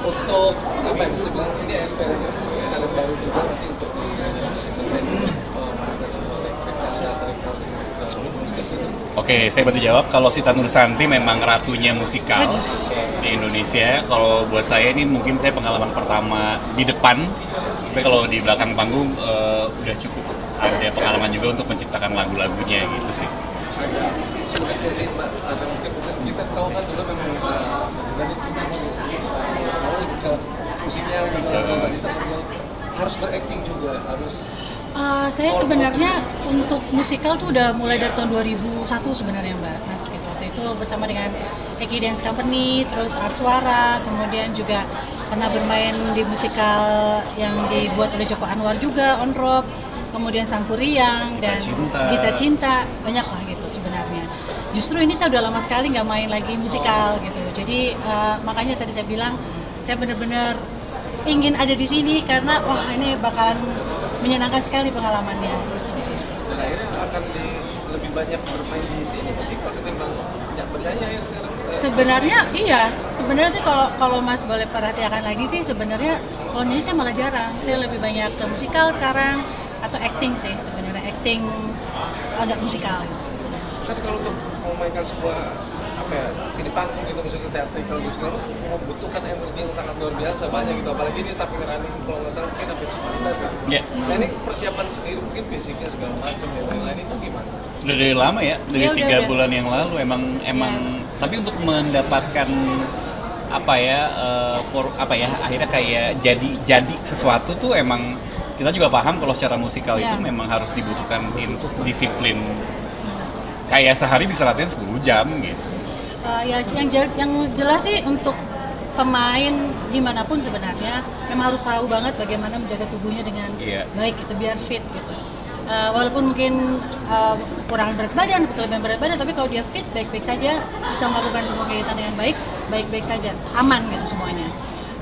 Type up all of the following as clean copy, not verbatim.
Untuk apa ya bisa bilang ini eksperimen hal yang baru juga nggak sih untuk melakukan sebuah mereka musik gitu. Oke, saya bantu jawab. Kalau Sita Nursanti memang ratunya musikal di Indonesia. Kalau buat saya ini mungkin saya pengalaman pertama di depan. Tapi kalau di belakang panggung udah cukup ada pengalaman juga untuk menciptakan lagu-lagunya gitu sih. Agak sulit ya sih Mbak, karena mungkin kita tahu kan juga memang dari kita mau ke musiknya juga kita harus berakting juga harus. Saya sebenarnya untuk musikal tuh udah mulai dari tahun 2001 sebenarnya Mbak Mas gitu. Waktu itu bersama dengan Eki Dance Company, terus Art Suara, kemudian juga pernah bermain di musikal yang dibuat oleh Joko Anwar juga, On Rock, kemudian Sang Kuriang dan Gita Cinta, banyak lah gitu sebenarnya. Justru ini saya udah lama sekali nggak main lagi musikal gitu. Jadi makanya tadi saya bilang saya benar-benar ingin ada di sini karena wah ini bakalan menyenangkan sekali pengalamannya gitu sih. Dan akhirnya akan lebih banyak bermain di sini musikal ketimbang bernyanyi ya sekarang. Sebenarnya iya, sebenarnya sih kalau Mas boleh perhatikan lagi sih sebenarnya kalau nyanyi saya malah jarang. Saya lebih banyak ke musikal sekarang atau acting sih sebenarnya, acting agak musikal gitu. Tapi kalau untuk memainkan sebuah apa ya sini panggung gitu misalnya teatrikal gitu segala membutuhkan energi yang sangat luar biasa banyak gitu apalagi ini samping running kalau nggak salah mungkin hampir sebulan gitu. Nah ini persiapan sendiri mungkin basicnya segala macam dan lain-lain itu gimana? Udah dari lama ya, dari Ya, 3 udah. bulan yang lalu emang tapi untuk mendapatkan apa ya akhirnya kayak jadi sesuatu tuh emang kita juga paham kalau secara musikal itu memang harus dibutuhkan disiplin. Kayak sehari bisa latihan 10 jam gitu. Yang jelas sih untuk pemain dimanapun sebenarnya memang harus tahu banget bagaimana menjaga tubuhnya dengan baik gitu biar fit gitu. Walaupun mungkin kekurangan berat badan, kelebihan berat badan, tapi kalau dia fit baik-baik saja bisa melakukan semua kegiatan dengan baik-baik saja, aman gitu semuanya.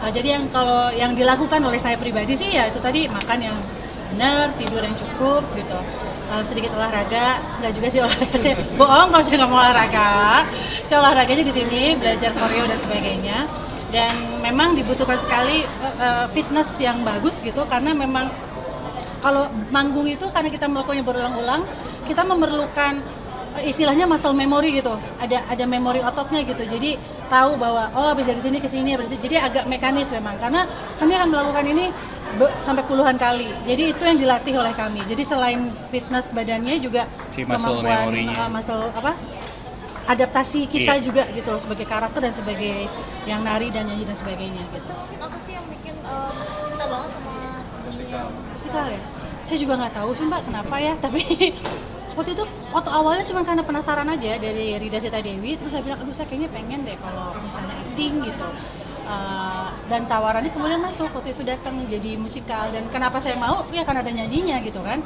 Jadi kalau yang dilakukan oleh saya pribadi sih ya itu tadi makan yang benar, tidur yang cukup gitu. Sedikit olahraga, nggak juga sih olahraga saya bohong kalau saya nggak mau olahraga. Saya olahraganya di sini, belajar koreo dan sebagainya. Dan memang dibutuhkan sekali fitness yang bagus gitu karena memang kalau manggung itu karena kita melakukannya berulang-ulang, kita memerlukan istilahnya muscle memory gitu. Ada memori ototnya gitu. Jadi tahu bahwa habis dari sini ke sini, jadi agak mekanis memang karena kami akan melakukan ini sampai puluhan kali. Jadi itu yang dilatih oleh kami. Jadi selain fitness badannya juga kemampuan muscle adaptasi kita juga gitu loh sebagai karakter dan sebagai yang nari dan nyanyi dan sebagainya gitu. Apa sih yang bikin cinta banget sama musikal ya? Saya juga nggak tahu sih Mbak kenapa ya, tapi waktu itu waktu awalnya cuma karena penasaran aja dari Rida Sita Dewi, terus saya bilang aduh saya kayaknya pengen deh kalau misalnya acting gitu. Dan tawarannya kemudian masuk waktu itu datang jadi musikal dan kenapa saya mau ya karena ada nyanyinya gitu kan,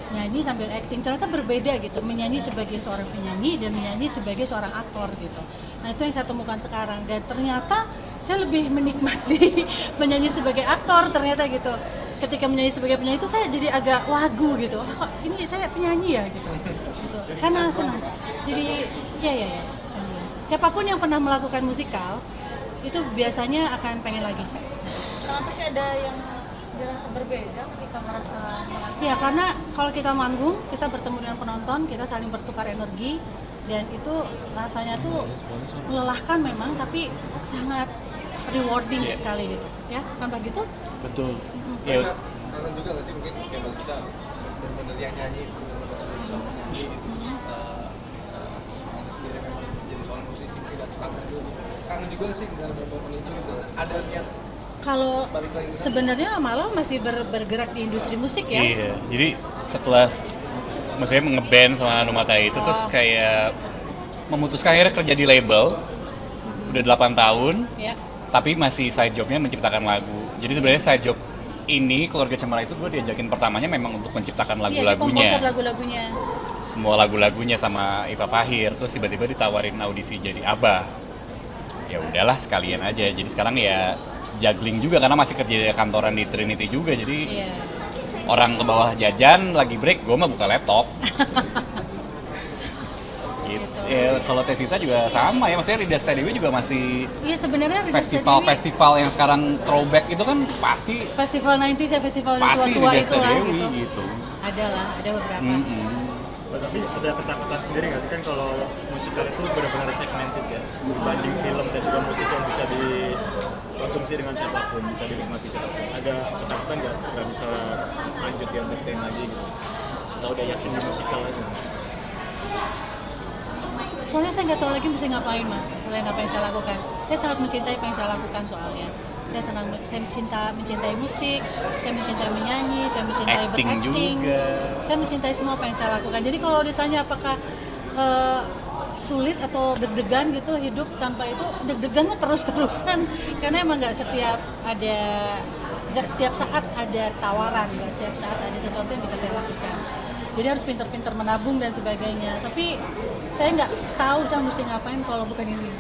nyanyi sambil acting ternyata berbeda gitu, menyanyi sebagai seorang penyanyi dan menyanyi sebagai seorang aktor gitu. Nah itu yang saya temukan sekarang dan ternyata saya lebih menikmati menyanyi sebagai aktor ternyata gitu. Ketika menyanyi sebagai penyanyi itu saya jadi agak wagu gitu, kok ini saya penyanyi ya gitu. Karena senang. Jadi ya. Siapapun yang pernah melakukan musikal itu biasanya akan pengen lagi. Kenapa sih ada yang dirasa berbeda ketika mereka Ya karena kalau kita manggung, kita bertemu dengan penonton, kita saling bertukar energi dan itu rasanya tuh melelahkan memang tapi sangat rewarding sekali gitu. Ya, kan begitu? Betul. Kangen juga nggak sih mungkin kayak bagi kita benar-benar yang nyanyi benar-benar jadi seorang penyanyi gitu. Sendiri memang jadi seorang musisi mungkin dan kangen juga sih dengan beberapa menuju gitu. Ada niat kalau sebenarnya malah masih bergerak di industri musik ya. Iya, jadi setelah maksudnya ngeband sama Numata itu terus kayak memutuskan akhirnya kerja di label udah 8 tahun. Ya. Tapi masih side jobnya menciptakan lagu. Jadi sebenarnya side job ini Keluarga Cemara itu gue diajakin pertamanya memang untuk menciptakan lagu-lagunya. Komposer lagu-lagunya. Semua lagu-lagunya sama Iva Fahir. Terus tiba-tiba ditawarin audisi jadi Abah. Ya udahlah sekalian aja. Jadi sekarang ya juggling juga karena masih kerja di kantoran di Trinity juga. Jadi orang ke bawah jajan lagi break, gue mah buka laptop. gitu. Ya, kalau Tesita juga sama ya, maksudnya Rida Steady juga masih Iya sebenarnya Rida Steady festival yang sekarang throwback itu kan pasti festival 90s ya, festival yang pasti tua-tua Rida itulah Steady gitu. gitu. Ada beberapa. Tapi ada ketakutan sendiri nggak sih kan kalau musikal itu benar-benar segmented ya, dibanding film dan juga musik yang bisa dikonsumsi dengan siapapun, bisa dinikmati siapapun. Ada ketakutan nggak bisa lanjut di entertain lagi gitu? Atau udah yakin di musikal aja? Soalnya saya nggak tahu lagi mesti ngapain mas, selain apa yang saya lakukan. Saya sangat mencintai apa yang saya lakukan soalnya. Saya mencintai musik, saya mencintai menyanyi, saya mencintai Acting berakting, juga. saya mencintai semua apa yang saya lakukan. Jadi kalau ditanya apakah sulit atau deg-degan gitu hidup tanpa itu, deg-degan mah terus-terusan karena emang nggak setiap saat ada tawaran, nggak setiap saat ada sesuatu yang bisa saya lakukan. Jadi harus pintar-pintar menabung dan sebagainya. Tapi saya nggak tahu saya mesti ngapain kalau bukan ini.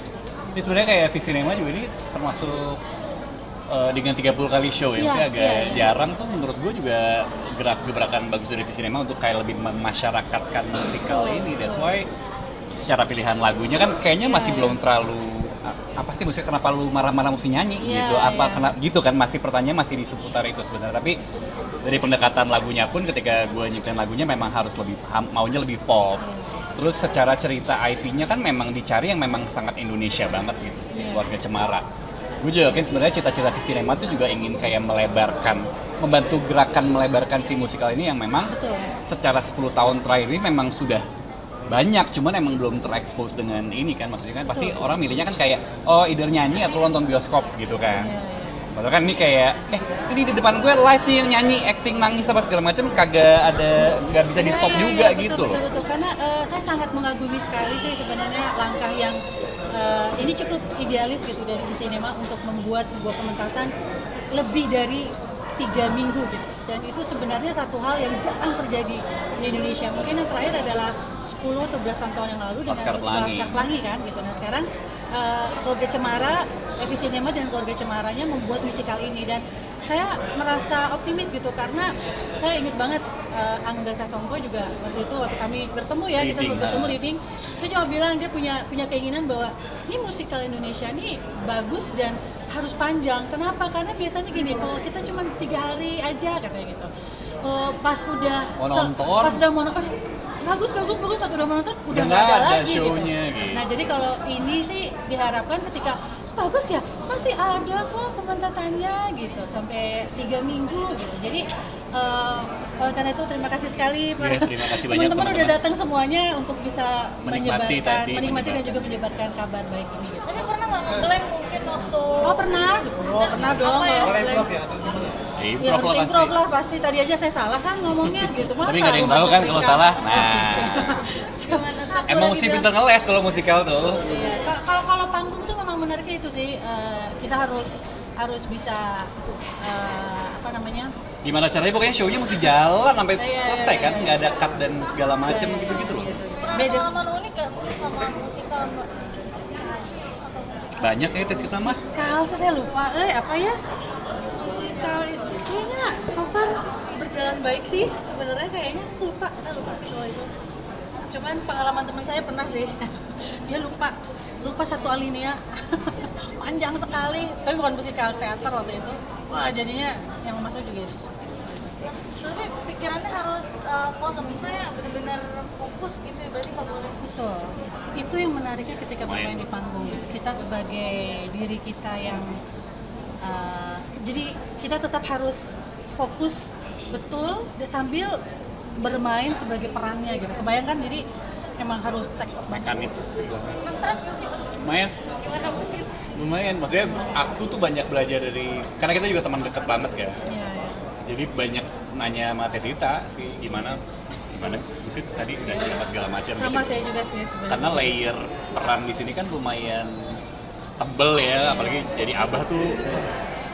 Ini sebenarnya kayak Visinema juga ini termasuk dengan 30 kali show ya, maksudnya agak jarang tuh menurut gue juga gebrakan bagus dari Visinema untuk kayak lebih memasyarakatkan musikal ini. That's why secara pilihan lagunya kan kayaknya masih belum terlalu apa sih musik, kenapa lu marah-marah mesti nyanyi gitu, kena gitu kan, masih pertanyaan masih di seputar itu sebenarnya. Tapi dari pendekatan lagunya pun ketika gue nyiptain lagunya memang harus lebih maunya lebih pop. Terus secara cerita IP-nya kan memang dicari yang memang sangat Indonesia banget gitu, si Keluarga Cemara. Gue juga yakin sebenarnya cita-cita Visinema itu juga ingin kayak membantu gerakan melebarkan si musikal ini yang memang secara 10 tahun terakhir ini memang sudah banyak, cuman emang belum terekspos dengan ini kan, maksudnya kan pasti orang milihnya kan kayak either nyanyi atau nonton bioskop gitu kan. Padahal kan ini kayak ini di depan gue live nih yang nyanyi, acting, nangis apa segala macam nggak bisa di stop juga gitu loh. Betul. Karena saya sangat mengagumi sekali sih sebenarnya langkah yang ini cukup idealis gitu dari Visinema untuk membuat sebuah pementasan lebih dari 3 minggu gitu. Dan itu sebenarnya satu hal yang jarang terjadi di Indonesia. Mungkin yang terakhir adalah 10 atau belasan tahun yang lalu dengan Laskar Pelangi kan gitu. Nah sekarang Keluarga Cemara, Visinema dan Keluarga Cemaranya membuat musikal ini, dan saya merasa optimis gitu karena saya ingat banget Angga Sasongko juga waktu kami bertemu ya, kita bertemu reading, dia cuma bilang dia punya keinginan bahwa ini musikal Indonesia ini bagus dan harus panjang. Kenapa? Karena biasanya gini, kalau kita cuma 3 hari aja katanya gitu, pas udah mau bagus pas udah menonton udah nggak ada lagi gitu. Nah jadi kalau ini sih diharapkan ketika bagus ya masih ada kok pementasannya gitu sampai 3 minggu gitu. Jadi oleh karena itu terima kasih sekali para teman-teman udah datang semuanya untuk bisa menikmati dan juga menyebarkan kabar baik ini gitu. Tapi pernah nggak nge-blank mungkin waktu? Pernah dong. Ya, improv lah pasti. Tadi aja saya salah kan ngomongnya gitu. Masa tapi nggak ada yang tahu kan kalau salah. Nah, emang mesti pinter ngeles kalau musikal tuh. Iya. Kalau panggung tuh memang menariknya itu sih. Kita harus bisa Gimana caranya pokoknya show-nya mesti jalan sampai selesai kan, nggak ada cut dan segala macem gitu-gitu loh. Pengalaman unik nggak mungkin sama musikal mbak? Banyak ya Tesita mah. Musikal tuh saya lupa. Apa ya? Musikal itu kayaknya so far berjalan baik sih. Sebenarnya kayaknya saya lupa sih kalau itu. Cuman pengalaman teman saya pernah sih. Dia lupa satu alinea. Panjang sekali. Tapi bukan musikal, teater waktu itu. Wah jadinya yang masuk juga itu. Tapi pikirannya harus kosong, misalnya benar-benar fokus gitu ya, berarti nggak boleh. Betul. Itu yang menariknya ketika bermain di panggung. Kita sebagai diri kita yang jadi kita tetap harus fokus betul sambil bermain sebagai perannya gitu. Kebayangkan, jadi emang harus take off banget. Mekanis. Stres nggak sih? Lumayan. Gimana mungkin? Lumayan, maksudnya aku tuh banyak belajar dari, karena kita juga teman deket banget kan. Iya. Jadi banyak nanya sama Tesita sih gimana Gusit tadi udah cerita segala macam. Sama gitu. saya juga sih sebenarnya. Karena layer peran di sini kan lumayan tebel ya, apalagi jadi abah tuh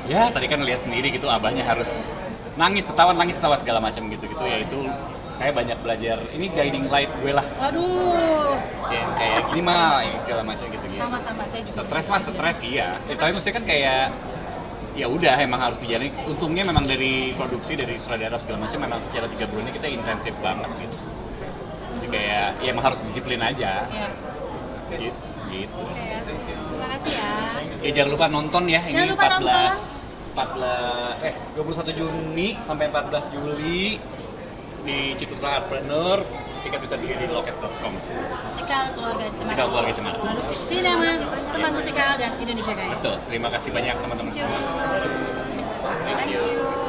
ya tadi kan lihat sendiri gitu, abahnya harus nangis ketawa segala macam gitu ya, itu saya banyak belajar, ini guiding light gue lah. Aduh. Yang kayak gini mah ini segala macam gitu. Sama saya juga. Stres iya. Tapi maksudnya kan kayak ya udah emang harus dijalani. Untungnya memang dari produksi, dari sutradara segala macam memang secara 3 bulan ini kita intensif banget gitu. Jadi kayak ya emang harus disiplin aja. Ya. Gitu sih. Oke. Terima kasih ya. Ya jangan lupa nonton ya, ini Jangan lupa nonton. 21 Juni sampai 14 Juli di Ciputra Artpreneur. Tiket bisa beli di loket.com. Musikal Keluarga Cemara. Musikal Keluarga Cemara. Produksi Sinema, teman musikal dan Indonesia Raya. Betul. Terima kasih banyak teman-teman semua. Thank you.